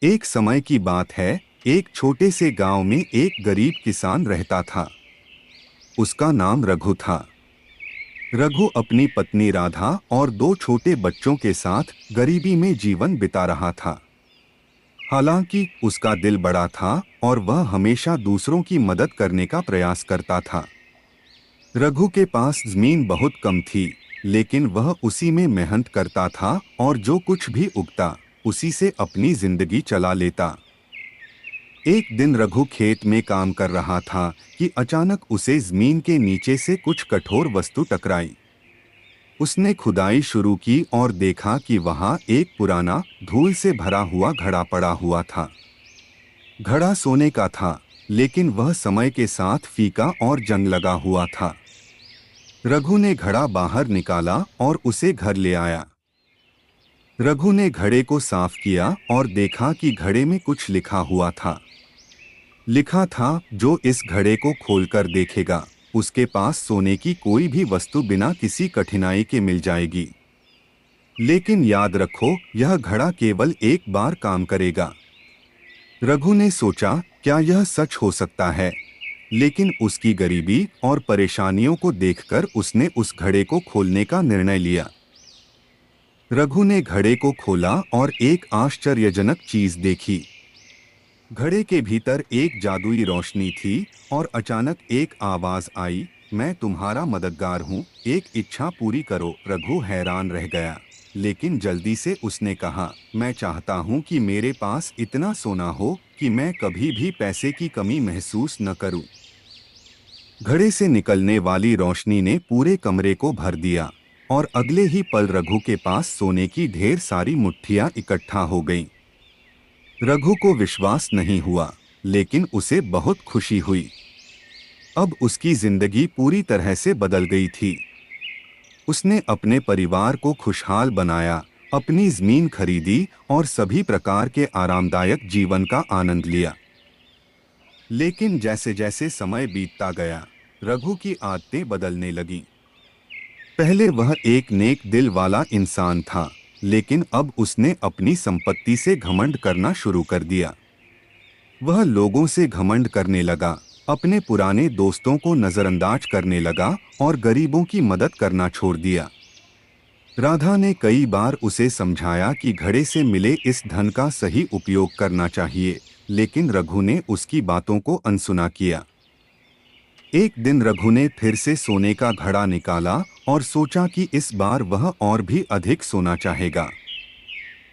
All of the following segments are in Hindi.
एक समय की बात है। एक छोटे से गांव में एक गरीब किसान रहता था। उसका नाम रघु था। रघु अपनी पत्नी राधा और दो छोटे बच्चों के साथ गरीबी में जीवन बिता रहा था। हालांकि उसका दिल बड़ा था और वह हमेशा दूसरों की मदद करने का प्रयास करता था। रघु के पास जमीन बहुत कम थी, लेकिन वह उसी में मेहनत करता था और जो कुछ भी उगता उसी से अपनी जिंदगी चला लेता। एक दिन रघु खेत में काम कर रहा था कि अचानक उसे जमीन के नीचे से कुछ कठोर वस्तु टकराई। उसने खुदाई शुरू की और देखा कि वहां एक पुराना धूल से भरा हुआ घड़ा पड़ा हुआ था। घड़ा सोने का था, लेकिन वह समय के साथ फीका और जंग लगा हुआ था। रघु ने घड़ा बाहर निकाला और उसे घर ले आया। रघु ने घड़े को साफ किया और देखा कि घड़े में कुछ लिखा हुआ था। लिखा था, जो इस घड़े को खोलकर देखेगा उसके पास सोने की कोई भी वस्तु बिना किसी कठिनाई के मिल जाएगी। लेकिन याद रखो, यह घड़ा केवल एक बार काम करेगा। रघु ने सोचा, क्या यह सच हो सकता है? लेकिन उसकी गरीबी और परेशानियों को देखकर उसने उस घड़े को खोलने का निर्णय लिया। रघु ने घड़े को खोला और एक आश्चर्यजनक चीज देखी। घड़े के भीतर एक जादुई रोशनी थी और अचानक एक आवाज आई, मैं तुम्हारा मददगार हूँ, एक इच्छा पूरी करो। रघु हैरान रह गया, लेकिन जल्दी से उसने कहा, मैं चाहता हूँ कि मेरे पास इतना सोना हो कि मैं कभी भी पैसे की कमी महसूस न करूँ। घड़े से निकलने वाली रोशनी ने पूरे कमरे को भर दिया और अगले ही पल रघु के पास सोने की ढेर सारी मुट्ठियां इकट्ठा हो गईं। रघु को विश्वास नहीं हुआ, लेकिन उसे बहुत खुशी हुई। अब उसकी जिंदगी पूरी तरह से बदल गई थी। उसने अपने परिवार को खुशहाल बनाया, अपनी जमीन खरीदी और सभी प्रकार के आरामदायक जीवन का आनंद लिया। लेकिन जैसे जैसे समय बीतता गया, रघु की आदतें बदलने लगीं। पहले वह एक नेक दिल वाला इंसान था, लेकिन अब उसने अपनी संपत्ति से घमंड करना शुरू कर दिया। वह लोगों से घमंड करने लगा, अपने पुराने दोस्तों को नजरअंदाज करने लगा और गरीबों की मदद करना छोड़ दिया। राधा ने कई बार उसे समझाया कि घड़े से मिले इस धन का सही उपयोग करना चाहिए, लेकिन रघु ने उसकी बातों को अनसुना किया। एक दिन रघु ने फिर से सोने का घड़ा निकाला और सोचा कि इस बार वह और भी अधिक सोना चाहेगा।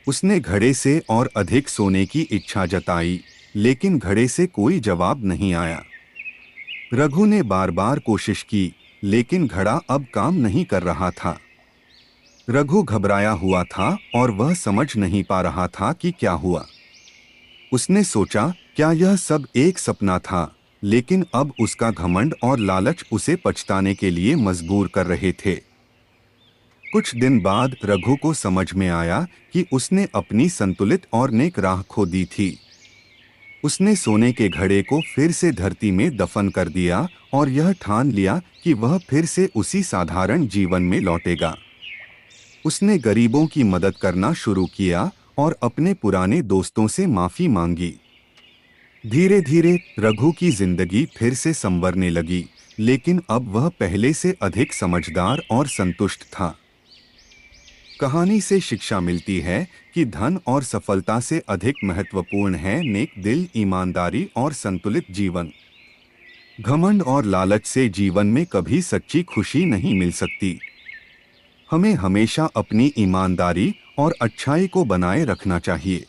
उसने घड़े से और अधिक सोने की इच्छा जताई, लेकिन घड़े से कोई जवाब नहीं आया। रघु ने बार बार कोशिश की, लेकिन घड़ा अब काम नहीं कर रहा था। रघु घबराया हुआ था और वह समझ नहीं पा रहा था कि क्या हुआ। उसने सोचा, क्या यह सब एक सपना था? लेकिन अब उसका घमंड और लालच उसे पछताने के लिए मजबूर कर रहे थे। कुछ दिन बाद रघु को समझ में आया कि उसने अपनी संतुलित और नेक राह खो दी थी। उसने सोने के घड़े को फिर से धरती में दफन कर दिया और यह ठान लिया कि वह फिर से उसी साधारण जीवन में लौटेगा। उसने गरीबों की मदद करना शुरू किया और अपने पुराने दोस्तों से माफी मांगी। धीरे धीरे रघु की जिंदगी फिर से संवरने लगी, लेकिन अब वह पहले से अधिक समझदार और संतुष्ट था। कहानी से शिक्षा मिलती है कि धन और सफलता से अधिक महत्वपूर्ण है नेक दिल, ईमानदारी और संतुलित जीवन। घमंड और लालच से जीवन में कभी सच्ची खुशी नहीं मिल सकती। हमें हमेशा अपनी ईमानदारी और अच्छाई को बनाए रखना चाहिए।